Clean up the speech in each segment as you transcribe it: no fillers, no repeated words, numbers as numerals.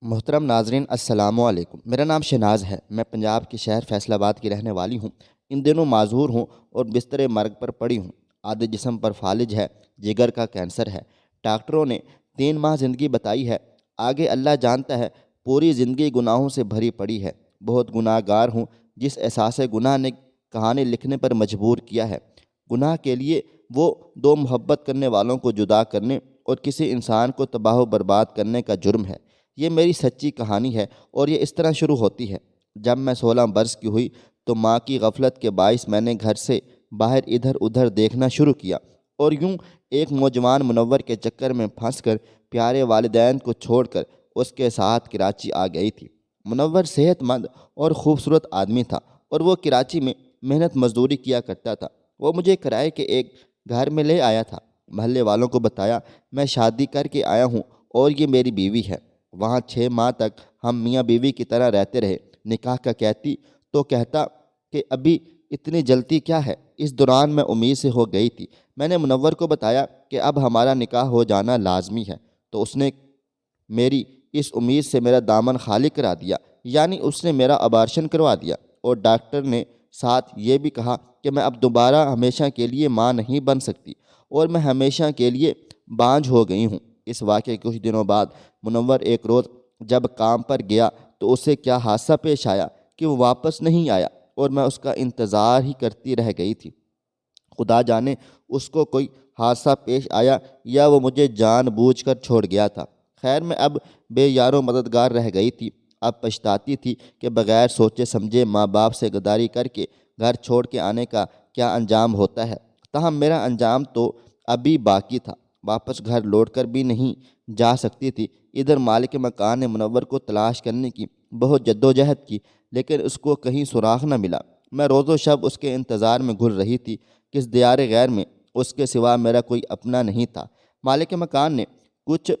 محترم ناظرین السلام علیکم۔ میرا نام شہناز ہے۔ میں پنجاب کے شہر فیصل آباد کی رہنے والی ہوں۔ ان دنوں معذور ہوں اور بستر مرگ پر پڑی ہوں۔ آدھے جسم پر فالج ہے، جگر کا کینسر ہے۔ ڈاکٹروں نے 3 ماہ زندگی بتائی ہے، آگے اللہ جانتا ہے۔ پوری زندگی گناہوں سے بھری پڑی ہے۔ بہت گناہ گار ہوں، جس احساس گناہ نے کہانی لکھنے پر مجبور کیا ہے۔ گناہ کے لیے وہ دو محبت کرنے والوں کو جدا کرنے اور کسی انسان کو تباہ و برباد کرنے کا جرم ہے۔ یہ میری سچی کہانی ہے اور یہ اس طرح شروع ہوتی ہے۔ جب میں 16 برس کی ہوئی تو ماں کی غفلت کے باعث میں نے گھر سے باہر ادھر ادھر دیکھنا شروع کیا اور یوں ایک نوجوان منور کے چکر میں پھنس کر پیارے والدین کو چھوڑ کر اس کے ساتھ کراچی آ گئی تھی۔ منور صحت مند اور خوبصورت آدمی تھا اور وہ کراچی میں محنت مزدوری کیا کرتا تھا۔ وہ مجھے کرائے کے ایک گھر میں لے آیا تھا۔ محلے والوں کو بتایا میں شادی کر کے آیا ہوں اور یہ میری بیوی ہے۔ وہاں 6 ماہ تک ہم میاں بیوی کی طرح رہتے رہے۔ نکاح کا کہتی تو کہتا کہ ابھی اتنی جلدی کیا ہے۔ اس دوران میں امید سے ہو گئی تھی۔ میں نے منور کو بتایا کہ اب ہمارا نکاح ہو جانا لازمی ہے، تو اس نے میری اس امید سے میرا دامن خالی کرا دیا، یعنی اس نے میرا ابارشن کروا دیا، اور ڈاکٹر نے ساتھ یہ بھی کہا کہ میں اب دوبارہ ہمیشہ کے لیے ماں نہیں بن سکتی اور میں ہمیشہ کے لیے بانجھ ہو گئی ہوں۔ اس واقعے کے کچھ دنوں بعد منور ایک روز جب کام پر گیا تو اسے کیا حادثہ پیش آیا کہ وہ واپس نہیں آیا اور میں اس کا انتظار ہی کرتی رہ گئی تھی۔ خدا جانے اس کو کوئی حادثہ پیش آیا یا وہ مجھے جان بوجھ کر چھوڑ گیا تھا۔ خیر میں اب بے یار و مددگار رہ گئی تھی۔ اب پچھتاتی تھی کہ بغیر سوچے سمجھے ماں باپ سے غداری کر کے گھر چھوڑ کے آنے کا کیا انجام ہوتا ہے۔ تاہم میرا انجام تو ابھی باقی تھا۔ واپس گھر لوٹ کر بھی نہیں جا سکتی تھی۔ ادھر مالک مکان نے منور کو تلاش کرنے کی بہت جدوجہد کی، لیکن اس کو کہیں سراغ نہ ملا۔ میں روز و شب اس کے انتظار میں گھر رہی تھی۔ کس دیار غیر میں اس کے سوا میرا کوئی اپنا نہیں تھا۔ مالک مکان نے کچھ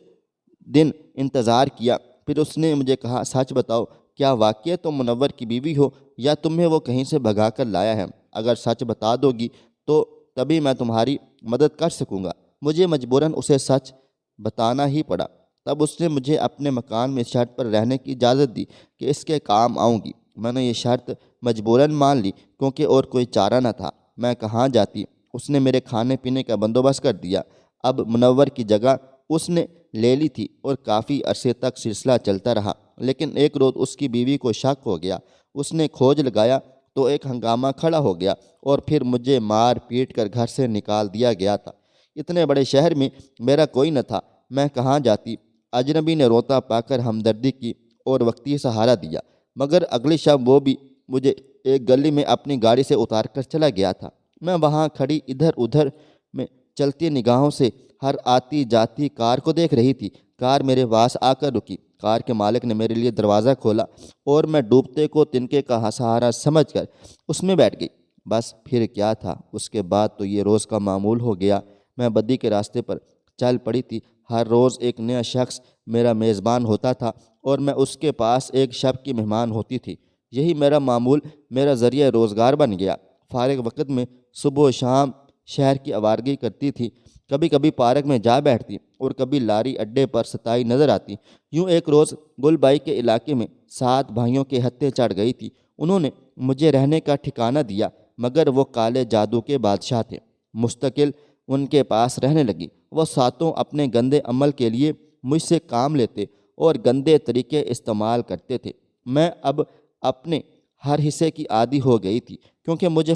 دن انتظار کیا، پھر اس نے مجھے کہا، سچ بتاؤ، کیا واقعی تم منور کی بیوی ہو یا تمہیں وہ کہیں سے بھگا کر لایا ہے؟ اگر سچ بتا دو گی تو تبھی میں تمہاری مدد کر سکوں گا۔ مجھے مجبوراً اسے سچ بتانا ہی پڑا۔ تب اس نے مجھے اپنے مکان میں شرط پر رہنے کی اجازت دی کہ اس کے کام آؤں گی۔ میں نے یہ شرط مجبوراً مان لی کیونکہ اور کوئی چارہ نہ تھا۔ میں کہاں جاتی؟ اس نے میرے کھانے پینے کا بندوبست کر دیا۔ اب منور کی جگہ اس نے لے لی تھی اور کافی عرصے تک سلسلہ چلتا رہا، لیکن ایک روز اس کی بیوی کو شک ہو گیا۔ اس نے کھوج لگایا تو ایک ہنگامہ کھڑا ہو گیا اور پھر مجھے مار پیٹ کر گھر سے نکال دیا گیا تھا۔ اتنے بڑے شہر میں میرا کوئی نہ تھا، میں کہاں جاتی؟ اجنبی نے روتا پا کر ہمدردی کی اور وقتی سہارا دیا، مگر اگلی شب وہ بھی مجھے ایک گلی میں اپنی گاڑی سے اتار کر چلا گیا تھا۔ میں وہاں کھڑی ادھر ادھر میں چلتی نگاہوں سے ہر آتی جاتی کار کو دیکھ رہی تھی۔ کار میرے پاس آ کر رکی۔ کار کے مالک نے میرے لیے دروازہ کھولا اور میں ڈوبتے کو تنکے کا سہارا سمجھ کر اس میں بیٹھ گئی۔ بس پھر کیا تھا، اس کے بعد تو یہ روز کا معمول ہو گیا۔ میں بدی کے راستے پر چل پڑی تھی۔ ہر روز ایک نیا شخص میرا میزبان ہوتا تھا اور میں اس کے پاس ایک شب کی مہمان ہوتی تھی۔ یہی میرا معمول میرا ذریعہ روزگار بن گیا۔ فارغ وقت میں صبح و شام شہر کی آوارگی کرتی تھی۔ کبھی کبھی پارک میں جا بیٹھتی اور کبھی لاری اڈے پر ستائی نظر آتی۔ یوں ایک روز گل بائی کے علاقے میں 7 بھائیوں کے ہتھے چڑھ گئی تھی۔ انہوں نے مجھے رہنے کا ٹھکانہ دیا، مگر وہ کالے جادو کے بادشاہ تھے۔ مستقل ان کے پاس رہنے لگی۔ وہ ساتوں اپنے گندے عمل کے لیے مجھ سے کام لیتے اور گندے طریقے استعمال کرتے تھے۔ میں اب اپنے ہر حصے کی عادی ہو گئی تھی، کیونکہ مجھے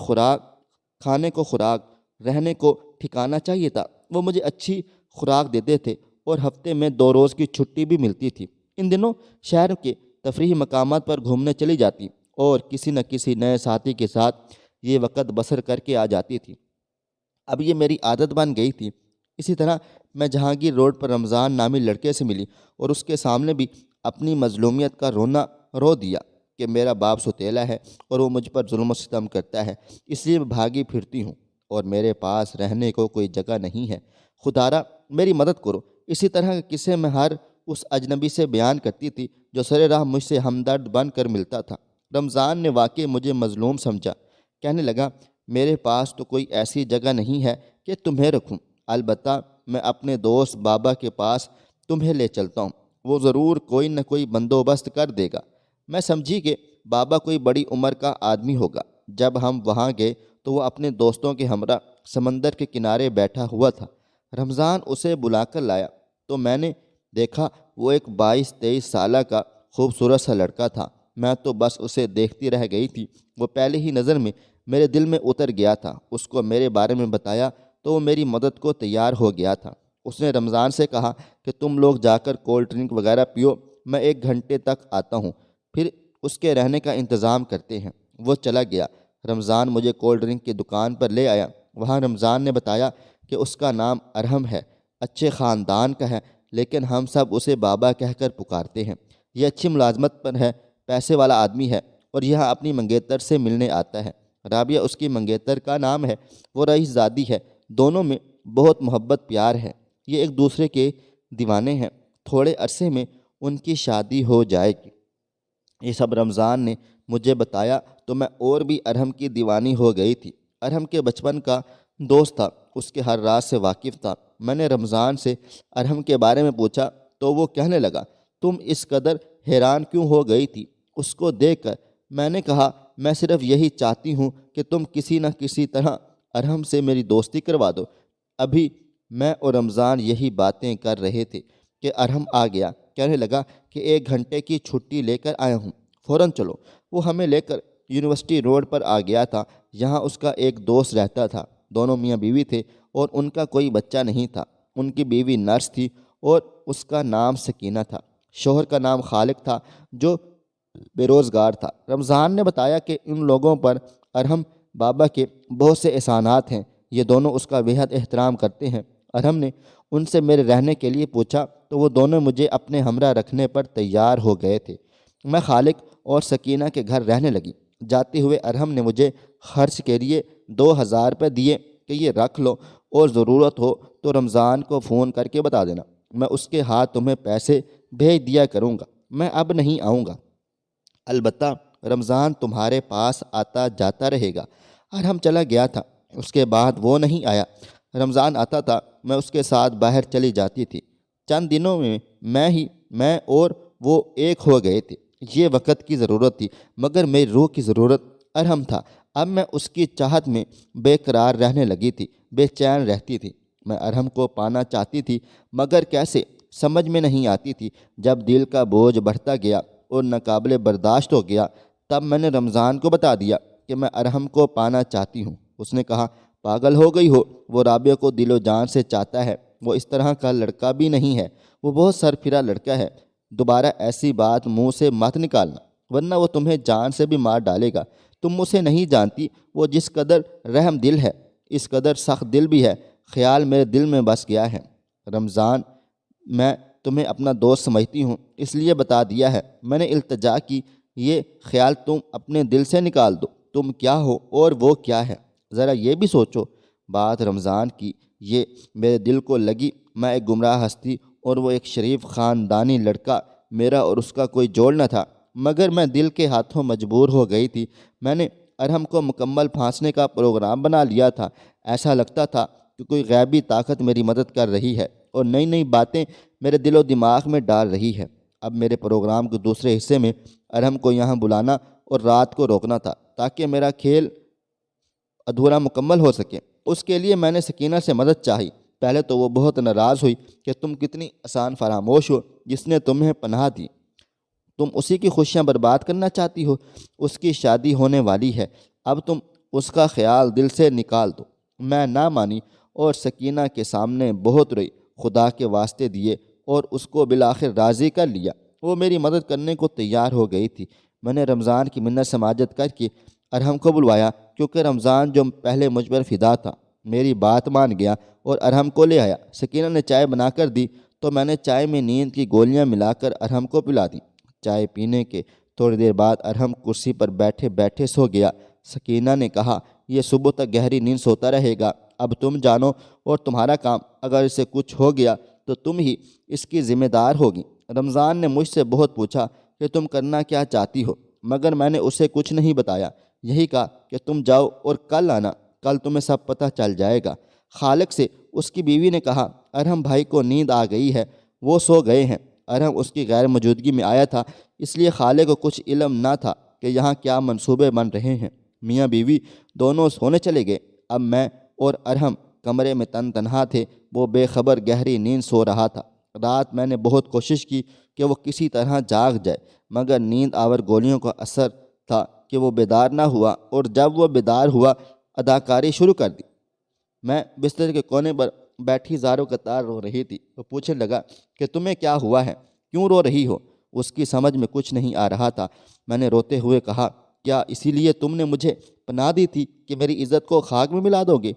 کھانے کو خوراک، رہنے کو ٹھکانہ چاہیے تھا۔ وہ مجھے اچھی خوراک دیتے تھے اور ہفتے میں 2 روز کی چھٹی بھی ملتی تھی۔ ان دنوں شہر کے تفریحی مقامات پر گھومنے چلی جاتی اور کسی نہ کسی نئے ساتھی کے ساتھ یہ وقت بسر کر کے آ جاتی تھی۔ اب یہ میری عادت بن گئی تھی۔ اسی طرح میں جہانگیر روڈ پر رمضان نامی لڑکے سے ملی اور اس کے سامنے بھی اپنی مظلومیت کا رونا رو دیا کہ میرا باپ سوتیلا ہے اور وہ مجھ پر ظلم و ستم کرتا ہے، اس لیے میں بھاگی پھرتی ہوں اور میرے پاس رہنے کو کوئی جگہ نہیں ہے۔ خدارا میری مدد کرو۔ اسی طرح کے قصے میں ہر اس اجنبی سے بیان کرتی تھی جو سر راہ مجھ سے ہمدرد بن کر ملتا تھا۔ رمضان نے واقعی مجھے مظلوم سمجھا۔ کہنے لگا، میرے پاس تو کوئی ایسی جگہ نہیں ہے کہ تمہیں رکھوں، البتہ میں اپنے دوست بابا کے پاس تمہیں لے چلتا ہوں۔ وہ ضرور کوئی نہ کوئی بندوبست کر دے گا۔ میں سمجھی کہ بابا کوئی بڑی عمر کا آدمی ہوگا۔ جب ہم وہاں گئے تو وہ اپنے دوستوں کے ہمراہ سمندر کے کنارے بیٹھا ہوا تھا۔ رمضان اسے بلا کر لایا تو میں نے دیکھا وہ ایک 22-23 سالہ کا خوبصورت سا لڑکا تھا۔ میں تو بس اسے دیکھتی رہ گئی تھی۔ وہ پہلے ہی نظر میں میرے دل میں اتر گیا تھا۔ اس کو میرے بارے میں بتایا تو وہ میری مدد کو تیار ہو گیا تھا۔ اس نے رمضان سے کہا کہ تم لوگ جا کر کولڈ ڈرنک وغیرہ پیو، میں 1 گھنٹے تک آتا ہوں، پھر اس کے رہنے کا انتظام کرتے ہیں۔ وہ چلا گیا۔ رمضان مجھے کولڈ ڈرنک کی دکان پر لے آیا۔ وہاں رمضان نے بتایا کہ اس کا نام ارحم ہے، اچھے خاندان کا ہے، لیکن ہم سب اسے بابا کہہ کر پکارتے ہیں۔ یہ اچھی ملازمت پر ہے، پیسے والا آدمی ہے اور یہاں اپنی منگیتر سے ملنے آتا ہے۔ رابعہ اس کی منگیتر کا نام ہے۔ وہ رئیس زادی ہے۔ دونوں میں بہت محبت پیار ہے۔ یہ ایک دوسرے کے دیوانے ہیں۔ تھوڑے عرصے میں ان کی شادی ہو جائے گی۔ یہ سب رمضان نے مجھے بتایا تو میں اور بھی ارحم کی دیوانی ہو گئی تھی۔ ارحم کے بچپن کا دوست تھا، اس کے ہر راز سے واقف تھا۔ میں نے رمضان سے ارحم کے بارے میں پوچھا تو وہ کہنے لگا، تم اس قدر حیران کیوں ہو گئی تھی اس کو دیکھ کر؟ میں نے کہا، میں صرف یہی چاہتی ہوں کہ تم کسی نہ کسی طرح ارحم سے میری دوستی کروا دو۔ ابھی میں اور رمضان یہی باتیں کر رہے تھے کہ ارحم آ گیا۔ کہنے لگا کہ 1 گھنٹے کی چھٹی لے کر آیا ہوں، فوراً چلو۔ وہ ہمیں لے کر یونیورسٹی روڈ پر آ گیا تھا۔ یہاں اس کا ایک دوست رہتا تھا۔ دونوں میاں بیوی تھے اور ان کا کوئی بچہ نہیں تھا۔ ان کی بیوی نرس تھی اور اس کا نام سکینہ تھا۔ شوہر کا نام خالق تھا جو بے روزگار تھا۔ رمضان نے بتایا کہ ان لوگوں پر ارحم بابا کے بہت سے احسانات ہیں۔ یہ دونوں اس کا بےحد احترام کرتے ہیں۔ ارحم نے ان سے میرے رہنے کے لیے پوچھا تو وہ دونوں مجھے اپنے ہمراہ رکھنے پر تیار ہو گئے تھے۔ میں خالق اور سکینہ کے گھر رہنے لگی۔ جاتے ہوئے ارحم نے مجھے خرچ کے لیے 2000 روپے دیے کہ یہ رکھ لو اور ضرورت ہو تو رمضان کو فون کر کے بتا دینا، میں اس کے ہاتھ تمہیں پیسے بھیج دیا کروں گا۔ میں اب نہیں آؤں گا، البتہ رمضان تمہارے پاس آتا جاتا رہے گا۔ ارحم چلا گیا تھا، اس کے بعد وہ نہیں آیا۔ رمضان آتا تھا، میں اس کے ساتھ باہر چلی جاتی تھی۔ چند دنوں میں میں اور وہ ایک ہو گئے تھے۔ یہ وقت کی ضرورت تھی، مگر میری روح کی ضرورت ارحم تھا۔ اب میں اس کی چاہت میں بے قرار رہنے لگی تھی، بے چین رہتی تھی۔ میں ارحم کو پانا چاہتی تھی، مگر کیسے سمجھ میں نہیں آتی تھی۔ جب دل کا بوجھ بڑھتا گیا اور ناقابل برداشت ہو گیا، تب میں نے رمضان کو بتا دیا کہ میں ارحم کو پانا چاہتی ہوں۔ اس نے کہا، پاگل ہو گئی ہو، وہ رابعہ کو دل و جان سے چاہتا ہے، وہ اس طرح کا لڑکا بھی نہیں ہے، وہ بہت سرفرا لڑکا ہے۔ دوبارہ ایسی بات منہ سے مت نکالنا، ورنہ وہ تمہیں جان سے بھی مار ڈالے گا۔ تم اسے نہیں جانتی، وہ جس قدر رحم دل ہے، اس قدر سخت دل بھی ہے۔ خیال میرے دل میں بس گیا ہے رمضان، میں تمہیں اپنا دوست سمجھتی ہوں، اس لیے بتا دیا ہے۔ میں نے التجا کی، یہ خیال تم اپنے دل سے نکال دو۔ تم کیا ہو اور وہ کیا ہے، ذرا یہ بھی سوچو۔ بات رمضان کی یہ میرے دل کو لگی۔ میں ایک گمراہ ہستی اور وہ ایک شریف خاندانی لڑکا، میرا اور اس کا کوئی جوڑ نہ تھا، مگر میں دل کے ہاتھوں مجبور ہو گئی تھی۔ میں نے ارحم کو مکمل پھانسنے کا پروگرام بنا لیا تھا۔ ایسا لگتا تھا کہ کوئی غیبی طاقت میری مدد کر رہی ہے اور نئی نئی باتیں میرے دل و دماغ میں ڈال رہی ہے۔ اب میرے پروگرام کے دوسرے حصے میں ارحم کو یہاں بلانا اور رات کو روکنا تھا تاکہ میرا کھیل ادھورا مکمل ہو سکے۔ اس کے لیے میں نے سکینہ سے مدد چاہی۔ پہلے تو وہ بہت ناراض ہوئی کہ تم کتنی آسان فراموش ہو، جس نے تمہیں پناہ دی، تم اسی کی خوشیاں برباد کرنا چاہتی ہو۔ اس کی شادی ہونے والی ہے، اب تم اس کا خیال دل سے نکال دو۔ میں نہ مانی اور سکینہ کے سامنے بہت روئی، خدا کے واسطے دیے اور اس کو بالآخر راضی کر لیا۔ وہ میری مدد کرنے کو تیار ہو گئی تھی۔ میں نے رمضان کی منت سماجت کر کے ارحم کو بلوایا، کیونکہ رمضان جو پہلے مجھ پر فدا تھا میری بات مان گیا اور ارحم کو لے آیا۔ سکینہ نے چائے بنا کر دی تو میں نے چائے میں نیند کی گولیاں ملا کر ارحم کو پلا دی۔ چائے پینے کے تھوڑی دیر بعد ارحم کرسی پر بیٹھے بیٹھے سو گیا۔ سکینہ نے کہا، یہ صبح تک گہری نیند سوتا رہے گا، اب تم جانو اور تمہارا کام، اگر اسے کچھ ہو گیا تو تم ہی اس کی ذمہ دار ہوگی۔ رمضان نے مجھ سے بہت پوچھا کہ تم کرنا کیا چاہتی ہو، مگر میں نے اسے کچھ نہیں بتایا، یہی کہا کہ تم جاؤ اور کل آنا، کل تمہیں سب پتہ چل جائے گا۔ خالق سے اس کی بیوی نے کہا، ارحم بھائی کو نیند آ گئی ہے، وہ سو گئے ہیں، ارحم اس کی غیر موجودگی میں آیا تھا، اس لیے خالے کو کچھ علم نہ تھا کہ یہاں کیا منصوبے بن رہے ہیں۔ میاں بیوی دونوں سونے چلے گئے۔ اب میں اور ارحم کمرے میں تنہا تھے۔ وہ بے خبر گہری نیند سو رہا تھا۔ رات میں نے بہت کوشش کی کہ وہ کسی طرح جاگ جائے، مگر نیند آور گولیوں کا اثر تھا کہ وہ بیدار نہ ہوا، اور جب وہ بیدار ہوا اداکاری شروع کر دی۔ میں بستر کے کونے پر بیٹھی زاروں قطار رو رہی تھی۔ وہ پوچھنے لگا کہ تمہیں کیا ہوا ہے، کیوں رو رہی ہو؟ اس کی سمجھ میں کچھ نہیں آ رہا تھا۔ میں نے روتے ہوئے کہا، کیا اسی لیے تم نے مجھے پناہ دی تھی کہ میری عزت کو خاک میں ملا دو گے؟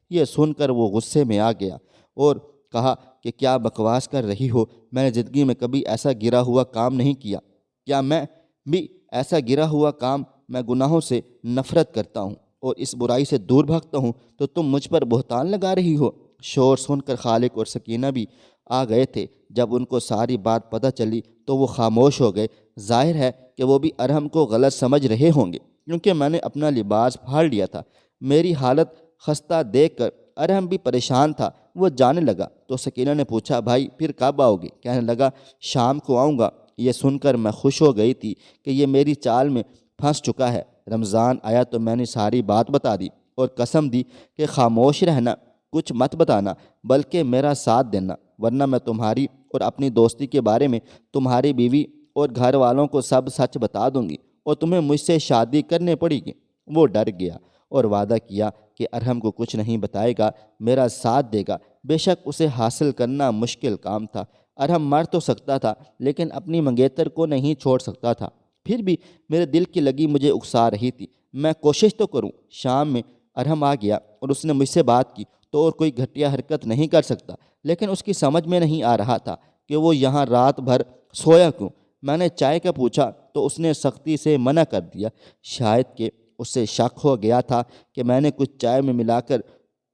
یہ سن کر وہ غصے میں آ گیا اور کہا کہ کیا بکواس کر رہی ہو، میں نے زندگی میں کبھی ایسا گرا ہوا کام نہیں کیا۔ کیا میں بھی ایسا گرا ہوا کام؟ میں گناہوں سے نفرت کرتا ہوں اور اس برائی سے دور بھاگتا ہوں، تو تم مجھ پر بہتان لگا رہی ہو۔ شور سن کر خالق اور سکینہ بھی آ گئے تھے۔ جب ان کو ساری بات پتہ چلی تو وہ خاموش ہو گئے۔ ظاہر ہے کہ وہ بھی ارحم کو غلط سمجھ رہے ہوں گے، کیونکہ میں نے اپنا لباس پھاڑ لیا تھا۔ میری حالت خستہ دیکھ کر ارحم بھی پریشان تھا۔ وہ جانے لگا تو سکینہ نے پوچھا، بھائی پھر کب آؤ گے؟ کہنے لگا، شام کو آؤں گا۔ یہ سن کر میں خوش ہو گئی تھی کہ یہ میری چال میں پھنس چکا ہے۔ رمضان آیا تو میں نے ساری بات بتا دی اور قسم دی کہ خاموش رہنا، کچھ مت بتانا، بلکہ میرا ساتھ دینا، ورنہ میں تمہاری اور اپنی دوستی کے بارے میں تمہاری بیوی اور گھر والوں کو سب سچ بتا دوں گی اور تمہیں مجھ سے شادی کرنے پڑے گی۔ وہ ڈر گیا اور وعدہ کیا کہ ارحم کو کچھ نہیں بتائے گا، میرا ساتھ دے گا۔ بے شک اسے حاصل کرنا مشکل کام تھا۔ ارحم مر تو سکتا تھا لیکن اپنی منگیتر کو نہیں چھوڑ سکتا تھا۔ پھر بھی میرے دل کی لگی مجھے اکسا رہی تھی۔ میں کوشش تو کروں۔ شام میں ارحم آ گیا اور اس نے مجھ سے بات کی تو اور کوئی گھٹیا حرکت نہیں کر سکتا، لیکن اس کی سمجھ میں نہیں آ رہا تھا کہ وہ یہاں رات بھر سویا کیوں۔ میں نے چائے کا پوچھا تو اس نے سختی سے منع کر دیا۔ شاید کہ اسے شک ہو گیا تھا کہ میں نے کچھ چائے میں ملا کر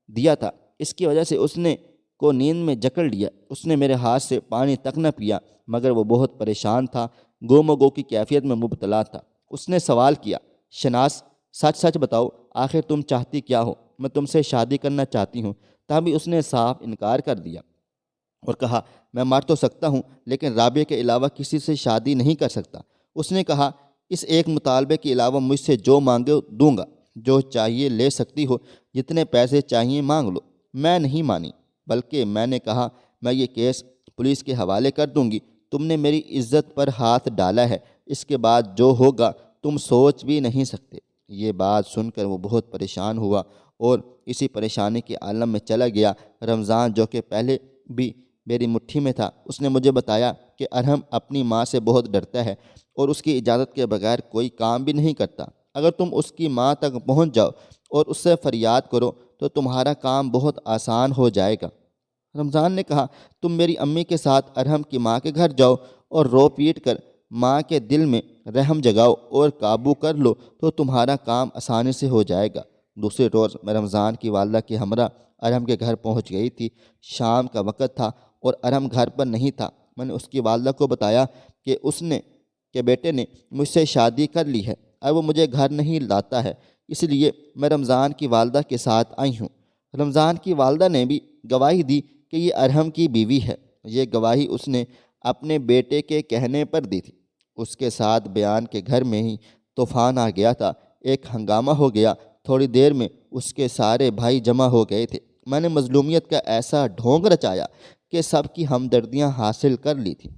دیا تھا، اس کی وجہ سے اس نے کو نیند میں جکڑ لیا۔ اس نے میرے ہاتھ سے پانی تک نہ پیا، مگر وہ بہت پریشان تھا، گم و گو کی کیفیت میں مبتلا تھا۔ اس نے سوال کیا، شناز سچ سچ بتاؤ، آخر تم چاہتی کیا ہو؟ میں تم سے شادی کرنا چاہتی ہوں۔ تبھی اس نے صاف انکار کر دیا اور کہا، میں مر تو سکتا ہوں لیکن رابعہ کے علاوہ کسی سے شادی نہیں کر سکتا۔ اس نے کہا، اس ایک مطالبے کے علاوہ مجھ سے جو مانگے دوں گا، جو چاہیے لے سکتی ہو، جتنے پیسے چاہیے مانگ لو۔ میں نہیں مانی، بلکہ میں نے کہا، میں یہ کیس پولیس کے حوالے کر دوں گی۔ تم نے میری عزت پر ہاتھ ڈالا ہے، اس کے بعد جو ہوگا تم سوچ بھی نہیں سکتے۔ یہ بات سن کر وہ بہت پریشان ہوا اور اسی پریشانی کے عالم میں چلا گیا۔ رمضان جو کہ پہلے بھی میری مٹھی میں تھا، اس نے مجھے بتایا کہ ارحم اپنی ماں سے بہت ڈرتا ہے اور اس کی اجازت کے بغیر کوئی کام بھی نہیں کرتا۔ اگر تم اس کی ماں تک پہنچ جاؤ اور اس سے فریاد کرو تو تمہارا کام بہت آسان ہو جائے گا۔ رمضان نے کہا، تم میری امی کے ساتھ ارحم کی ماں کے گھر جاؤ اور رو پیٹ کر ماں کے دل میں رحم جگاؤ اور قابو کر لو تو تمہارا کام آسانی سے ہو جائے گا۔ دوسرے روز میں رمضان کی والدہ کے ہمراہ ارحم کے گھر پہنچ گئی تھی۔ شام کا وقت تھا اور ارحم گھر پر نہیں تھا۔ میں نے اس کی والدہ کو بتایا کہ بیٹے نے مجھ سے شادی کر لی ہے اور وہ مجھے گھر نہیں لاتا ہے، اس لیے میں رمضان کی والدہ کے ساتھ آئی ہوں۔ رمضان کی والدہ نے بھی گواہی دی کہ یہ ارحم کی بیوی ہے۔ یہ گواہی اس نے اپنے بیٹے کے کہنے پر دی تھی۔ اس کے ساتھ بیان کے گھر میں ہی طوفان آ گیا تھا۔ ایک ہنگامہ ہو گیا۔ تھوڑی دیر میں اس کے سارے بھائی جمع ہو گئے تھے۔ میں نے مظلومیت کا ایسا ڈھونگ رچایا کہ سب کی ہمدردیاں حاصل کر لی تھی۔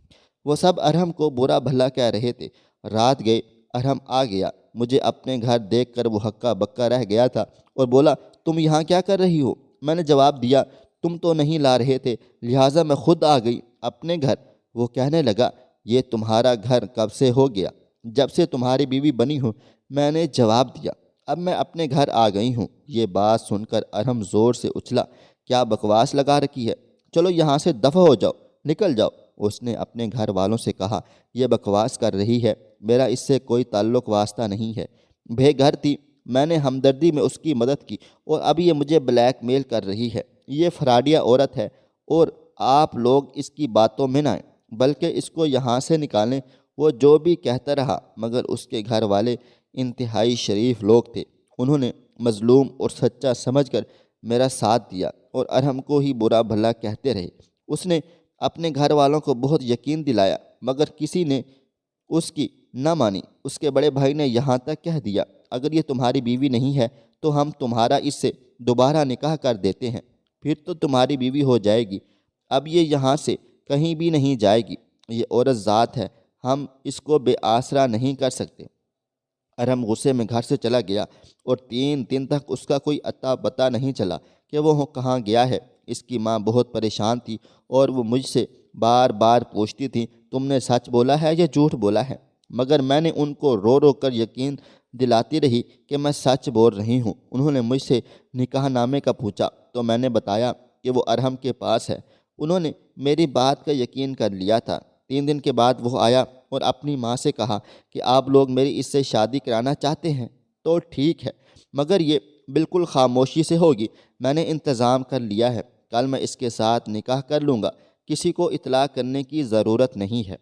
وہ سب ارحم کو برا بھلا کہہ رہے تھے۔ رات گئے، ارحم آ گیا۔ مجھے اپنے گھر دیکھ کر وہ ہکا بکا رہ گیا تھا اور بولا، تم یہاں کیا کر رہی ہو؟ میں نے جواب دیا، تم تو نہیں لا رہے تھے، لہٰذا میں خود آ گئی اپنے گھر۔ وہ کہنے لگا، یہ تمہارا گھر کب سے ہو گیا؟ جب سے تمہاری بیوی بنی ہو۔ میں نے جواب دیا، اب میں اپنے گھر آ گئی ہوں۔ یہ بات سن کر ارحم زور سے اچھلا، کیا بکواس لگا رکھی ہے؟ چلو یہاں سے دفع ہو جاؤ، نکل جاؤ۔ اس نے اپنے گھر والوں سے کہا، یہ بکواس کر رہی ہے، میرا اس سے کوئی تعلق واسطہ نہیں ہے۔ بے گھر تھی، میں نے ہمدردی میں اس کی مدد کی اور اب یہ مجھے بلیک میل کر رہی ہے۔ یہ فراڈیا عورت ہے اور آپ لوگ اس کی باتوں میں نہ آئیں، بلکہ اس کو یہاں سے نکالیں۔ وہ جو بھی کہتا رہا، مگر اس کے گھر والے انتہائی شریف لوگ تھے۔ انہوں نے مظلوم اور سچا سمجھ کر میرا ساتھ دیا اور ارحم کو ہی برا بھلا کہتے رہے۔ اس نے اپنے گھر والوں کو بہت یقین دلایا مگر کسی نے اس کی نہ مانی۔ اس کے بڑے بھائی نے یہاں تک کہہ دیا اگر یہ تمہاری بیوی نہیں ہے تو ہم تمہارا اس سے دوبارہ نکاح کر دیتے ہیں، پھر تو تمہاری بیوی ہو جائے گی۔ اب یہ یہاں سے کہیں بھی نہیں جائے گی، یہ عورت ذات ہے، ہم اس کو بے آسرا نہیں کر سکتے۔ ارحم غصے میں گھر سے چلا گیا اور 3 دن تک اس کا کوئی اتا پتہ نہیں چلا کہ وہ کہاں گیا ہے۔ اس کی ماں بہت پریشان تھی اور وہ مجھ سے بار بار پوچھتی تھی تم نے سچ بولا ہے یا جھوٹ بولا ہے، مگر میں نے ان کو رو رو کر یقین دلاتی رہی کہ میں سچ بول رہی ہوں۔ انہوں نے مجھ سے نکاح نامے کا پوچھا تو میں نے بتایا کہ وہ ارحم کے پاس ہے۔ انہوں نے میری بات کا یقین کر لیا تھا۔ 3 دن کے بعد وہ آیا اور اپنی ماں سے کہا کہ آپ لوگ میری اس سے شادی کرانا چاہتے ہیں تو ٹھیک ہے، مگر یہ بالکل خاموشی سے ہوگی، میں نے انتظام کر لیا ہے، کل میں اس کے ساتھ نکاح کر لوں گا، کسی کو اطلاع کرنے کی ضرورت نہیں ہے۔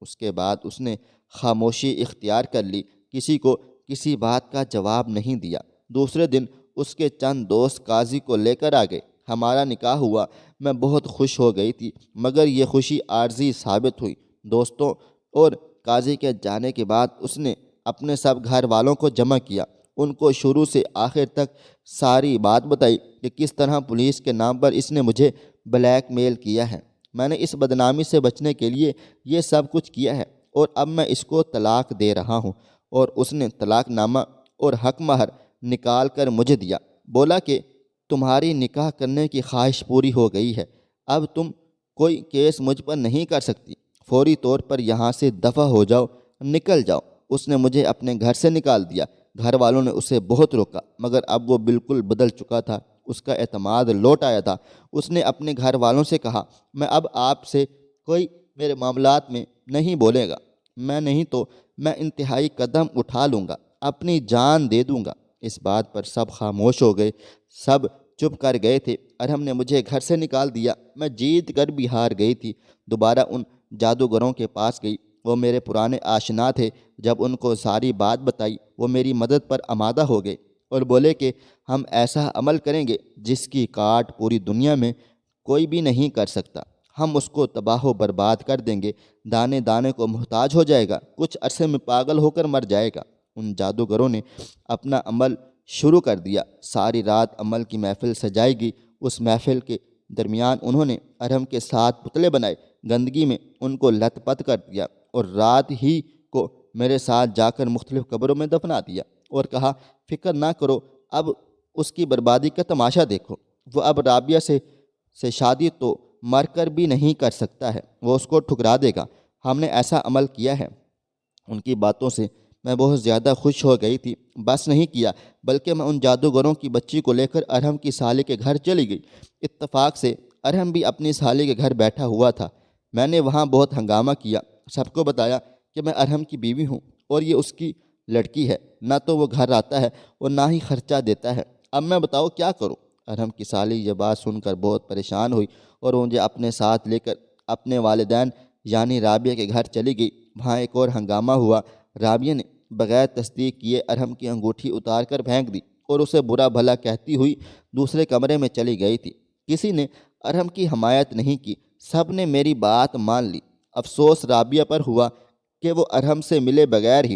اس کے بعد اس نے خاموشی اختیار کر لی، کسی کو کسی بات کا جواب نہیں دیا۔ دوسرے دن اس کے چند دوست قاضی کو لے کر آ گئے۔ ہمارا نکاح ہوا، میں بہت خوش ہو گئی تھی، مگر یہ خوشی عارضی ثابت ہوئی۔ دوستوں اور قاضی کے جانے کے بعد اس نے اپنے سب گھر والوں کو جمع کیا، ان کو شروع سے آخر تک ساری بات بتائی کہ کس طرح پولیس کے نام پر اس نے مجھے بلیک میل کیا ہے، میں نے اس بدنامی سے بچنے کے لیے یہ سب کچھ کیا ہے اور اب میں اس کو طلاق دے رہا ہوں۔ اور اس نے طلاق نامہ اور حق مہر نکال کر مجھے دیا، بولا کہ تمہاری نکاح کرنے کی خواہش پوری ہو گئی ہے، اب تم کوئی کیس مجھ پر نہیں کر سکتی، فوری طور پر یہاں سے دفع ہو جاؤ، نکل جاؤ۔ اس نے مجھے اپنے گھر سے نکال دیا۔ گھر والوں نے اسے بہت روکا مگر اب وہ بالکل بدل چکا تھا، اس کا اعتماد لوٹ آیا تھا۔ اس نے اپنے گھر والوں سے کہا میں اب آپ سے کوئی میرے معاملات میں نہیں بولے گا، میں نہیں تو میں انتہائی قدم اٹھا لوں گا، اپنی جان دے دوں گا۔ اس بات پر سب خاموش ہو گئے، سب چپ کر گئے تھے۔ ارحم نے مجھے گھر سے نکال دیا، میں جیت کر بھی ہار گئی تھی۔ دوبارہ ان جادوگروں کے پاس گئی، وہ میرے پرانے آشنا تھے۔ جب ان کو ساری بات بتائی وہ میری مدد پر آمادہ ہو گئے اور بولے کہ ہم ایسا عمل کریں گے جس کی کاٹ پوری دنیا میں کوئی بھی نہیں کر سکتا، ہم اس کو تباہ و برباد کر دیں گے، دانے دانے کو محتاج ہو جائے گا، کچھ عرصے میں پاگل ہو کر مر جائے گا۔ ان جادوگروں نے اپنا عمل شروع کر دیا، ساری رات عمل کی محفل سجائی گئی۔ اس محفل کے درمیان انہوں نے ارحم کے ساتھ پتلے بنائے، گندگی میں ان کو لت پت کر دیا اور رات ہی کو میرے ساتھ جا کر مختلف قبروں میں دفنا دیا اور کہا فکر نہ کرو، اب اس کی بربادی کا تماشا دیکھو، وہ اب رابعہ سے شادی تو مر کر بھی نہیں کر سکتا ہے، وہ اس کو ٹھکرا دے گا، ہم نے ایسا عمل کیا ہے۔ ان کی باتوں سے میں بہت زیادہ خوش ہو گئی تھی، بس نہیں کیا بلکہ میں ان جادوگروں کی بچی کو لے کر ارحم کی سالی کے گھر چلی گئی۔ اتفاق سے ارحم بھی اپنی سالی کے گھر بیٹھا ہوا تھا۔ میں نے وہاں بہت ہنگامہ کیا، سب کو بتایا کہ میں ارحم کی بیوی ہوں اور یہ اس کی لڑکی ہے، نہ تو وہ گھر آتا ہے اور نہ ہی خرچہ دیتا ہے، اب میں بتاؤ کیا کروں۔ ارحم کی سالی یہ بات سن کر بہت پریشان ہوئی اور مجھے اپنے ساتھ لے کر اپنے والدین یعنی رابعہ کے گھر چلی گئی۔ وہاں ایک اور ہنگامہ ہوا، رابعہ نے بغیر تصدیق کیے ارحم کی انگوٹھی اتار کر پھینک دی اور اسے برا بھلا کہتی ہوئی دوسرے کمرے میں چلی گئی تھی۔ کسی نے ارحم کی حمایت نہیں کی، سب نے میری بات مان لی۔ افسوس رابعہ پر ہوا کہ وہ ارحم سے ملے بغیر ہی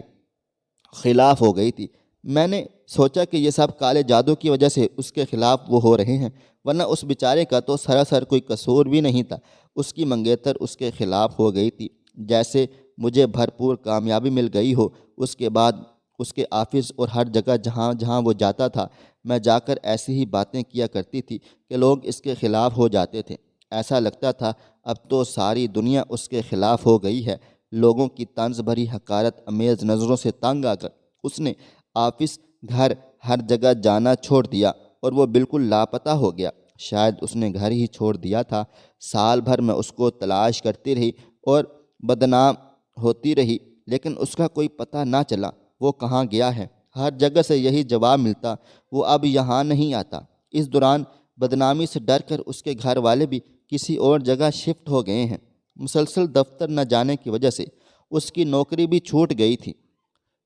خلاف ہو گئی تھی۔ میں نے سوچا کہ یہ سب کالے جادو کی وجہ سے اس کے خلاف وہ ہو رہے ہیں، ورنہ اس بیچارے کا تو سراسر کوئی قصور بھی نہیں تھا، اس کی منگیتر اس کے خلاف ہو گئی تھی۔ جیسے مجھے بھرپور کامیابی مل گئی ہو، اس کے بعد اس کے آفس اور ہر جگہ جہاں جہاں وہ جاتا تھا میں جا کر ایسی ہی باتیں کیا کرتی تھی کہ لوگ اس کے خلاف ہو جاتے تھے۔ ایسا لگتا تھا اب تو ساری دنیا اس کے خلاف ہو گئی ہے۔ لوگوں کی طنز بھری حقارت امیز نظروں سے تنگ آ کر اس نے آفس، گھر، ہر جگہ جانا چھوڑ دیا اور وہ بالکل لاپتہ ہو گیا۔ شاید اس نے گھر ہی چھوڑ دیا تھا۔ سال بھر میں اس کو تلاش کرتی رہی اور بدنام ہوتی رہی، لیکن اس کا کوئی پتہ نہ چلا وہ کہاں گیا ہے۔ ہر جگہ سے یہی جواب ملتا، وہ اب یہاں نہیں آتا۔ اس دوران بدنامی سے ڈر کر اس کے گھر والے بھی کسی اور جگہ شفٹ ہو گئے ہیں۔ مسلسل دفتر نہ جانے کی وجہ سے اس کی نوکری بھی چھوٹ گئی تھی۔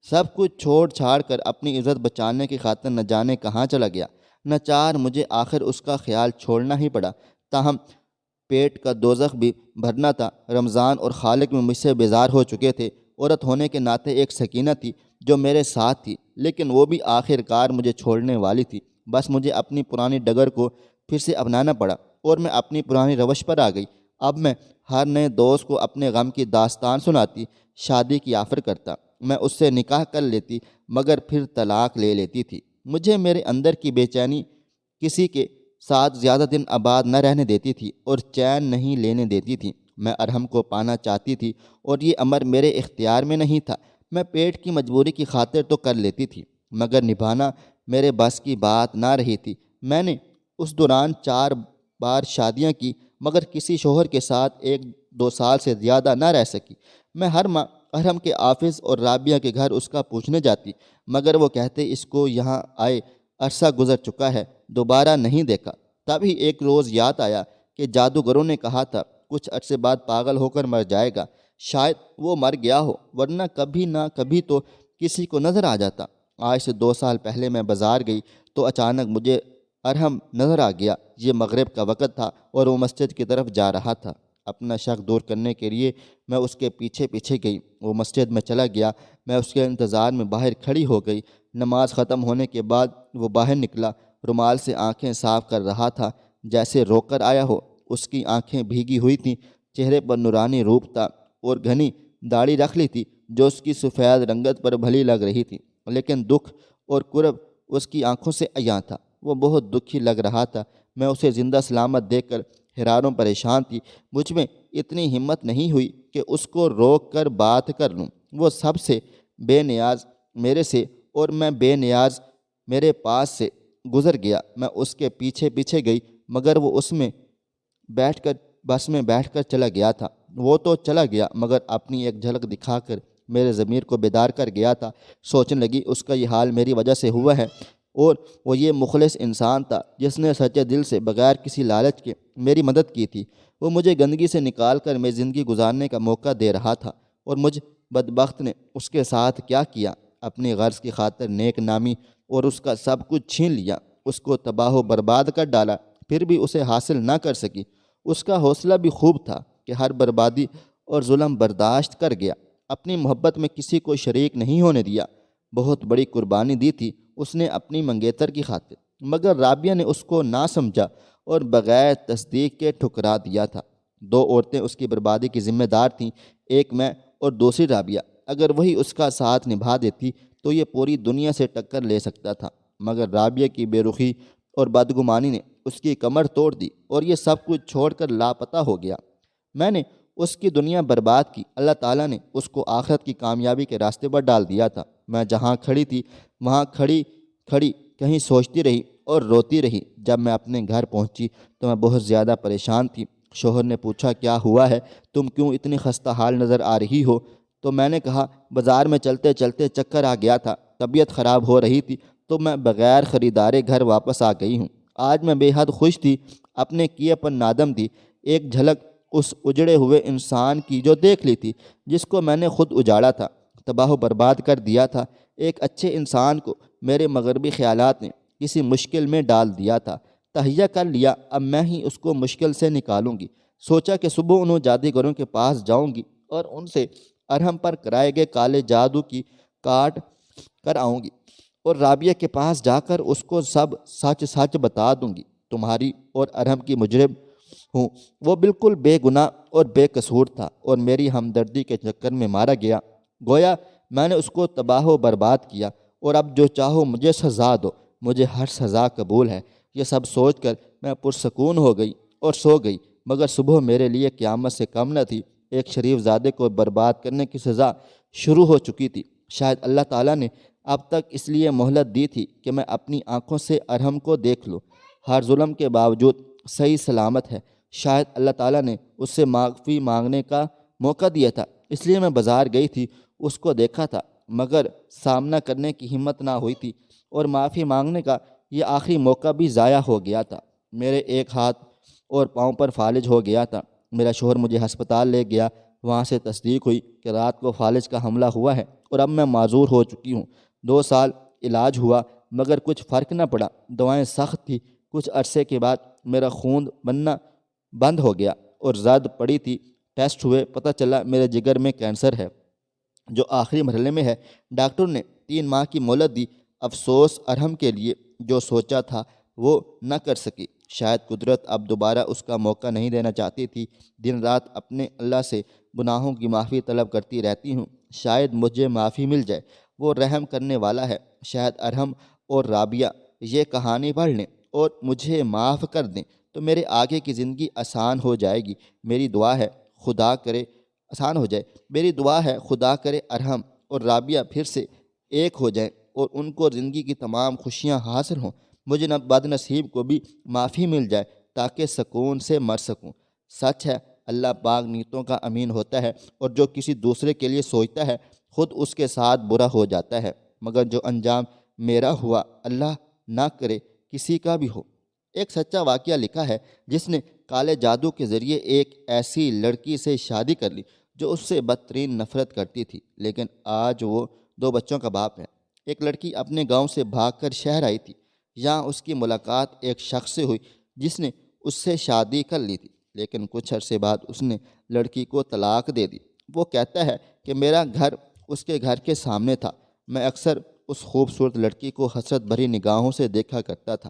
سب کچھ چھوڑ چھاڑ کر اپنی عزت بچانے کی خاطر نہ جانے کہاں چلا گیا۔ ناچار مجھے آخر اس کا خیال چھوڑنا ہی پڑا، تاہم پیٹ کا دوزخ بھی بھرنا تھا۔ رمضان اور خالق میں مجھ سے بیزار ہو چکے تھے۔ عورت ہونے کے ناطے ایک سکینہ تھی جو میرے ساتھ تھی، لیکن وہ بھی آخر کار مجھے چھوڑنے والی تھی۔ بس مجھے اپنی پرانی ڈگر کو پھر سے اپنانا پڑا اور میں اپنی پرانی روش پر آ گئی۔ اب میں ہر نئے دوست کو اپنے غم کی داستان سناتی، شادی کی آفر کرتا، میں اس سے نکاح کر لیتی، مگر پھر طلاق لے لیتی تھی۔ مجھے میرے اندر کی بے چینی کسی کے ساتھ زیادہ دن آباد نہ رہنے دیتی تھی اور چین نہیں لینے دیتی تھی۔ میں ارحم کو پانا چاہتی تھی اور یہ امر میرے اختیار میں نہیں تھا۔ میں پیٹ کی مجبوری کی خاطر تو کر لیتی تھی، مگر نبھانا میرے بس کی بات نہ رہی تھی۔ میں نے اس دوران 4 بار شادیاں کی، مگر کسی شوہر کے ساتھ 1-2 سال سے زیادہ نہ رہ سکی۔ میں ہر ماہ ارحم کے آفس اور رابعہ کے گھر اس کا پوچھنے جاتی، مگر وہ کہتے اس کو یہاں آئے عرصہ گزر چکا ہے، دوبارہ نہیں دیکھا۔ تبھی ایک روز یاد آیا کہ جادوگروں نے کہا تھا کچھ عرصے بعد پاگل ہو کر مر جائے گا، شاید وہ مر گیا ہو، ورنہ کبھی نہ کبھی تو کسی کو نظر آ جاتا۔ آج سے 2 سال پہلے میں بازار گئی تو اچانک مجھے ارحم نظر آ گیا۔ یہ مغرب کا وقت تھا اور وہ مسجد کی طرف جا رہا تھا۔ اپنا شک دور کرنے کے لیے میں اس کے پیچھے پیچھے گئی۔ وہ مسجد میں چلا گیا، میں اس کے انتظار میں باہر کھڑی ہو گئی۔ نماز ختم ہونے کے بعد وہ باہر نکلا، رومال سے آنکھیں صاف کر رہا تھا جیسے رو کر آیا ہو۔ اس کی آنکھیں بھیگی ہوئی تھیں، چہرے پر نورانی روپ تھا اور گھنی داڑھی رکھ لی تھی جو اس کی سفید رنگت پر بھلی لگ رہی تھی، لیکن دکھ اور کرب اس کی آنکھوں سے عیاں تھا۔ وہ بہت دکھی لگ رہا تھا۔ میں اسے زندہ سلامت دیکھ کر حیران و پریشان تھی۔ مجھ میں اتنی ہمت نہیں ہوئی کہ اس کو روک کر بات کر لوں۔ وہ سب سے بے نیاز میرے سے اور میں بے نیاز میرے پاس سے گزر گیا۔ میں اس کے پیچھے پیچھے گئی، مگر وہ بس میں بیٹھ کر چلا گیا تھا۔ وہ تو چلا گیا، مگر اپنی ایک جھلک دکھا کر میرے ضمیر کو بیدار کر گیا تھا۔ سوچنے لگی اس کا یہ حال میری وجہ سے ہوا ہے، اور وہ یہ مخلص انسان تھا جس نے سچے دل سے بغیر کسی لالچ کے میری مدد کی تھی۔ وہ مجھے گندگی سے نکال کر میں زندگی گزارنے کا موقع دے رہا تھا، اور مجھ بدبخت نے اس کے ساتھ کیا کیا؟ اپنی غرض کی خاطر نیک نامی اور اس کا سب کچھ چھین لیا، اس کو تباہ و برباد کر ڈالا، پھر بھی اسے حاصل نہ کر سکی۔ اس کا حوصلہ بھی خوب تھا کہ ہر بربادی اور ظلم برداشت کر گیا، اپنی محبت میں کسی کو شریک نہیں ہونے دیا۔ بہت بڑی قربانی دی تھی اس نے اپنی منگیتر کی خاطر، مگر رابعہ نے اس کو نہ سمجھا اور بغیر تصدیق کے ٹھکرا دیا تھا۔ 2 عورتیں اس کی بربادی کی ذمہ دار تھیں، ایک میں اور دوسری رابعہ۔ اگر وہی اس کا ساتھ نبھا دیتی تو یہ پوری دنیا سے ٹکر لے سکتا تھا، مگر رابعہ کی بے رخی اور بدگمانی نے اس کی کمر توڑ دی اور یہ سب کچھ چھوڑ کر لاپتہ ہو گیا۔ میں نے اس کی دنیا برباد کی، اللہ تعالیٰ نے اس کو آخرت کی کامیابی کے راستے پر ڈال دیا تھا۔ میں جہاں کھڑی تھی وہاں کھڑی کہیں سوچتی رہی اور روتی رہی۔ جب میں اپنے گھر پہنچی تو میں بہت زیادہ پریشان تھی۔ شوہر نے پوچھا کیا ہوا ہے، تم کیوں اتنی خستہ حال نظر آ رہی ہو؟ تو میں نے کہا بازار میں چلتے چلتے چکر آ گیا تھا، طبیعت خراب ہو رہی تھی تو میں بغیر خریدارے گھر واپس آ گئی ہوں۔ آج میں بے حد خوش تھی، اپنے کیے پر نادم تھی۔ ایک جھلک اس اجڑے ہوئے انسان کی جو دیکھ لی تھی، جس کو میں نے خود اجاڑا تھا، تباہ و برباد کر دیا تھا۔ ایک اچھے انسان کو میرے مغربی خیالات نے کسی مشکل میں ڈال دیا تھا، تہیا کر لیا، اب میں ہی اس کو مشکل سے نکالوں گی۔ سوچا کہ صبح انہوں جادوگروں کے پاس جاؤں گی اور ان سے ارحم پر کرائے گئے کالے جادو کی کاٹ کر آؤں گی، اور رابعہ کے پاس جا کر اس کو سب سچ سچ بتا دوں گی۔ تمہاری اور ارحم کی مجرم ہوں، وہ بالکل بے گناہ اور بے قصور تھا اور میری ہمدردی کے چکر میں مارا گیا۔ گویا میں نے اس کو تباہ و برباد کیا، اور اب جو چاہو مجھے سزا دو، مجھے ہر سزا قبول ہے۔ یہ سب سوچ کر میں پرسکون ہو گئی اور سو گئی، مگر صبح میرے لیے قیامت سے کم نہ تھی۔ ایک شریف زادے کو برباد کرنے کی سزا شروع ہو چکی تھی۔ شاید اللہ تعالیٰ نے اب تک اس لیے مہلت دی تھی کہ میں اپنی آنکھوں سے ارحم کو دیکھ لوں۔ ہر ظلم کے باوجود صحیح سلامت ہے۔ شاید اللہ تعالیٰ نے اس سے معافی مانگنے کا موقع دیا تھا، اس لیے میں بازار گئی تھی، اس کو دیکھا تھا، مگر سامنا کرنے کی ہمت نہ ہوئی تھی، اور معافی مانگنے کا یہ آخری موقع بھی ضائع ہو گیا تھا۔ میرے ایک ہاتھ اور پاؤں پر فالج ہو گیا تھا۔ میرا شوہر مجھے ہسپتال لے گیا، وہاں سے تصدیق ہوئی کہ رات کو فالج کا حملہ ہوا ہے اور اب میں معذور ہو چکی ہوں۔ 2 سال علاج ہوا، مگر کچھ فرق نہ پڑا، دوائیں سخت تھی۔ کچھ عرصے کے بعد میرا خون بننا بند ہو گیا اور زد پڑی تھی۔ ٹیسٹ ہوئے، پتہ چلا میرے جگر میں کینسر ہے جو آخری مرحلے میں ہے۔ ڈاکٹر نے 3 ماہ کی مہلت دی۔ افسوس ارحم کے لیے، جو سوچا تھا وہ نہ کر سکی۔ شاید قدرت اب دوبارہ اس کا موقع نہیں دینا چاہتی تھی۔ دن رات اپنے اللہ سے گناہوں کی معافی طلب کرتی رہتی ہوں، شاید مجھے معافی مل جائے، وہ رحم کرنے والا ہے۔ شاید ارحم اور رابعہ یہ کہانی پڑھ لیں اور مجھے معاف کر دیں تو میرے آگے کی زندگی آسان ہو جائے گی۔ میری دعا ہے خدا کرے آسان ہو جائے۔ میری دعا ہے خدا کرے ارحم اور رابعہ پھر سے ایک ہو جائیں اور ان کو زندگی کی تمام خوشیاں حاصل ہوں۔ مجھے بد نصیب کو بھی معافی مل جائے تاکہ سکون سے مر سکوں۔ سچ ہے اللہ پاک نیتوں کا امین ہوتا ہے، اور جو کسی دوسرے کے لیے سوچتا ہے خود اس کے ساتھ برا ہو جاتا ہے، مگر جو انجام میرا ہوا اللہ نہ کرے کسی کا بھی ہو۔ ایک سچا واقعہ لکھا ہے جس نے کالے جادو کے ذریعے ایک ایسی لڑکی سے شادی کر لی جو اس سے بدترین نفرت کرتی تھی، لیکن آج وہ 2 بچوں کا باپ ہے۔ ایک لڑکی اپنے گاؤں سے بھاگ کر شہر آئی تھی۔ یہاں اس کی ملاقات ایک شخص سے ہوئی جس نے اس سے شادی کر لی تھی، لیکن کچھ عرصے بعد اس نے لڑکی کو طلاق دے دی۔ وہ کہتا ہے کہ میرا گھر اس کے گھر کے سامنے تھا، میں اکثر اس خوبصورت لڑکی کو حسرت بھری نگاہوں سے دیکھا کرتا تھا۔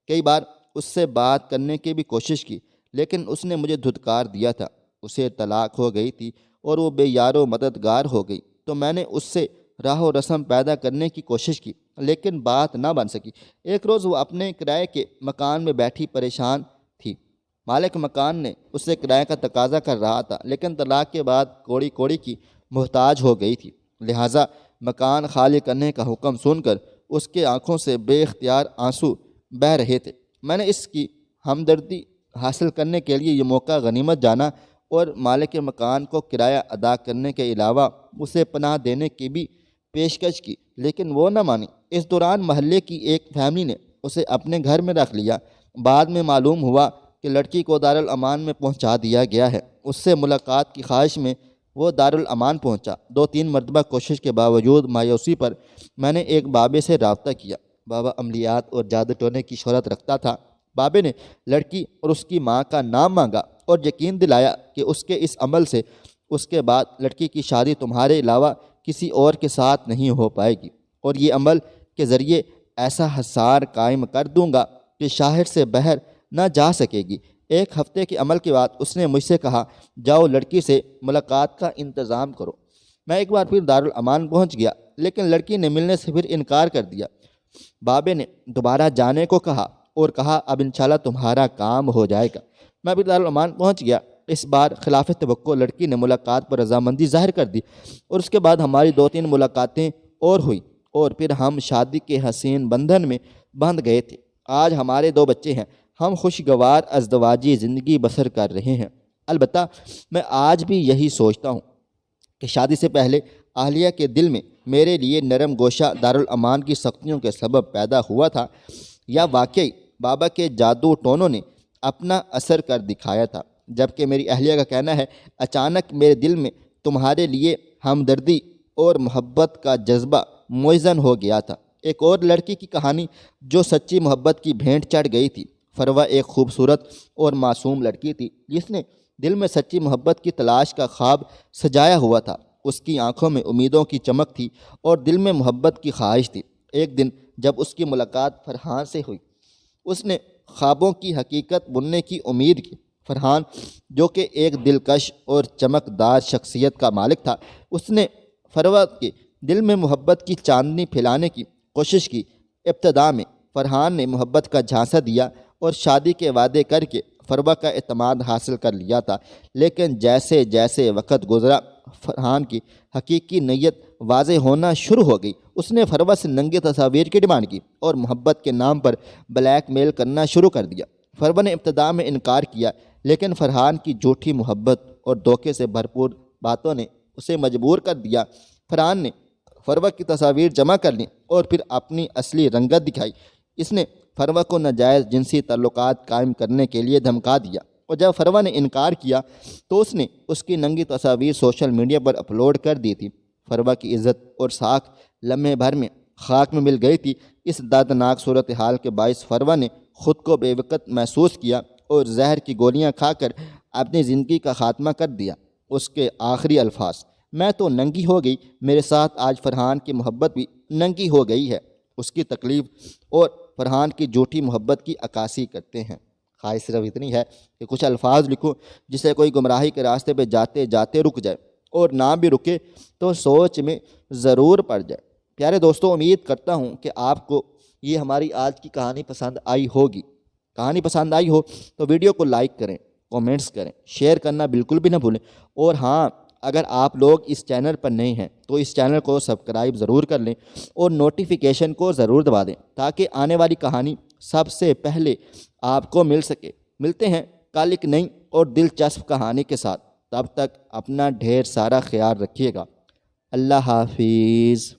کئی بار اس سے بات کرنے کی بھی کوشش کی، لیکن اس نے مجھے دھتکار دیا تھا۔ اسے طلاق ہو گئی تھی اور وہ بے یار و مددگار ہو گئی، تو میں نے اس سے راہ و رسم پیدا کرنے کی کوشش کی، لیکن بات نہ بن سکی۔ ایک روز وہ اپنے کرائے کے مکان میں بیٹھی پریشان تھی۔ مالک مکان نے اس سے کرائے کا تقاضا کر رہا تھا، لیکن طلاق کے بعد کوڑی کوڑی کی محتاج ہو گئی تھی، لہٰذا مکان خالی کرنے کا حکم سن کر اس کے آنکھوں سے بے اختیار آنسو بہہ رہے تھے۔ میں نے اس کی ہمدردی حاصل کرنے کے لیے یہ موقع غنیمت جانا اور مالک مکان کو کرایہ ادا کرنے کے علاوہ اسے پناہ دینے کی بھی پیشکش کی، لیکن وہ نہ مانی۔ اس دوران محلے کی ایک فیملی نے اسے اپنے گھر میں رکھ لیا۔ بعد میں معلوم ہوا کہ لڑکی کو دارالامان میں پہنچا دیا گیا ہے۔ اس سے ملاقات کی خواہش میں وہ دارالامان پہنچا۔ 2-3 مرتبہ کوشش کے باوجود مایوسی پر میں نے ایک بابے سے رابطہ کیا۔ بابا عملیات اور جادو ٹونے کی شہرت رکھتا تھا۔ بابے نے لڑکی اور اس کی ماں کا نام مانگا اور یقین دلایا کہ اس کے اس عمل سے اس کے بعد لڑکی کی شادی تمہارے علاوہ کسی اور کے ساتھ نہیں ہو پائے گی، اور یہ عمل کے ذریعے ایسا حصار قائم کر دوں گا کہ شاہر سے بہر نہ جا سکے گی۔ 1 ہفتے کے عمل کے بعد اس نے مجھ سے کہا جاؤ لڑکی سے ملاقات کا انتظام کرو۔ میں ایک بار پھر دارالامان پہنچ گیا، لیکن لڑکی نے ملنے سے پھر انکار کر دیا۔ بابے نے دوبارہ جانے کو کہا اور کہا اب انشاءاللہ تمہارا کام ہو جائے گا۔ میں پھر دارالامان پہنچ گیا۔ اس بار خلاف توقع لڑکی نے ملاقات پر رضامندی ظاہر کر دی، اور اس کے بعد ہماری 2-3 ملاقاتیں اور ہوئیں، اور پھر ہم شادی کے حسین بندھن میں بندھ گئے تھے۔ آج ہمارے 2 بچے ہیں، ہم خوشگوار ازدواجی زندگی بسر کر رہے ہیں۔ البتہ میں آج بھی یہی سوچتا ہوں کہ شادی سے پہلے اہلیہ کے دل میں میرے لیے نرم گوشہ دارالامان کی سختیوں کے سبب پیدا ہوا تھا، یا واقعی بابا کے جادو ٹونوں نے اپنا اثر کر دکھایا تھا۔ جبکہ میری اہلیہ کا کہنا ہے اچانک میرے دل میں تمہارے لیے ہمدردی اور محبت کا جذبہ موزن ہو گیا تھا۔ ایک اور لڑکی کی کہانی جو سچی محبت کی بھینٹ چڑھ گئی تھی۔ فروہ ایک خوبصورت اور معصوم لڑکی تھی جس نے دل میں سچی محبت کی تلاش کا خواب سجایا ہوا تھا۔ اس کی آنکھوں میں امیدوں کی چمک تھی اور دل میں محبت کی خواہش تھی۔ ایک دن جب اس کی ملاقات فرحان سے ہوئی، اس نے خوابوں کی حقیقت بننے کی امید کی۔ فرحان جو کہ ایک دلکش اور چمکدار شخصیت کا مالک تھا، اس نے فروہ کے دل میں محبت کی چاندنی پھیلانے کی کوشش کی۔ ابتدا میں فرحان نے محبت کا جھانسا دیا اور شادی کے وعدے کر کے فروہ کا اعتماد حاصل کر لیا تھا، لیکن جیسے جیسے وقت گزرا فرحان کی حقیقی نیت واضح ہونا شروع ہو گئی۔ اس نے فروہ سے ننگی تصاویر کی ڈیمانڈ کی اور محبت کے نام پر بلیک میل کرنا شروع کر دیا۔ فروہ نے ابتدا میں انکار کیا، لیکن فرحان کی جھوٹی محبت اور دھوکے سے بھرپور باتوں نے اسے مجبور کر دیا۔ فرحان نے فروہ کی تصاویر جمع کر لیں اور پھر اپنی اصلی رنگت دکھائی۔ اس نے فروہ کو ناجائز جنسی تعلقات قائم کرنے کے لیے دھمکا دیا، اور جب فروہ نے انکار کیا تو اس نے اس کی ننگی تصاویر سوشل میڈیا پر اپلوڈ کر دی تھی۔ فروہ کی عزت اور ساکھ لمحے بھر میں خاک میں مل گئی تھی۔ اس دردناک صورتحال کے باعث فروہ نے خود کو بے وقت محسوس کیا اور زہر کی گولیاں کھا کر اپنی زندگی کا خاتمہ کر دیا۔ اس کے آخری الفاظ، میں تو ننگی ہو گئی، میرے ساتھ آج فرحان کی محبت بھی ننگی ہو گئی ہے۔ اس کی تکلیف اور فرحان کی جھوٹی محبت کی عکاسی کرتے ہیں۔ خواہش صرف اتنی ہے کہ کچھ الفاظ لکھو جسے کوئی گمراہی کے راستے پہ جاتے جاتے رک جائے، اور نہ بھی رکے تو سوچ میں ضرور پڑ جائے۔ پیارے دوستوں، امید کرتا ہوں کہ آپ کو یہ ہماری آج کی کہانی پسند آئی ہوگی۔ کہانی پسند آئی ہو تو ویڈیو کو لائک کریں، کومنٹس کریں، شیئر کرنا بالکل بھی نہ بھولیں، اور ہاں، اگر آپ لوگ اس چینل پر نئے ہیں تو اس چینل کو سبسکرائب ضرور کر لیں اور نوٹیفیکیشن کو ضرور دبا دیں تاکہ آنے والی کہانی سب سے پہلے آپ کو مل سکے۔ ملتے ہیں کل ایک نئی اور دلچسپ کہانی کے ساتھ، تب تک اپنا ڈھیر سارا خیال رکھیے گا۔ اللہ حافظ۔